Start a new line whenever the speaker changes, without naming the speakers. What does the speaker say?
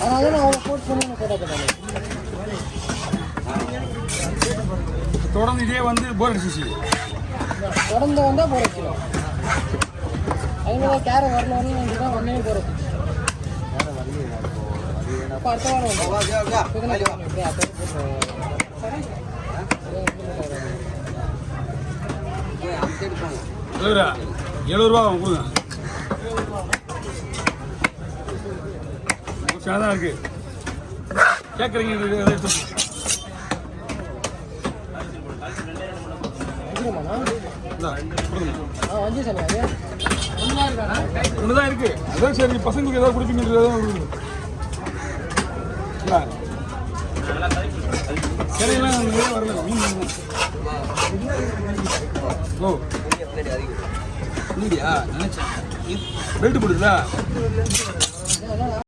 அதனால நான் அவளை போட்டு பண்ணி போட்டாங்க.
தொடர்ந்து இதே வந்து போர் அடிச்சிச்சு.
தொடர்ந்து வந்தால் போர் அடிச்சிடும். அதனால கேரை வரணும் தான் ஒன்றே போர் அடிச்சு. இப்போ அடுத்த வாரம்
₹70 கொடுங்க. தான் இருக்கு கேட்குறீங்க. ஒண்ணுதான் இருக்கு. அதான் சரி பசங்களுக்கு ஏதாவது பிடிக்குங்கிறது சரியெல்லாம் வரல. ஓ இல்லையா நினைச்சேன் பெல்ட் போடுதா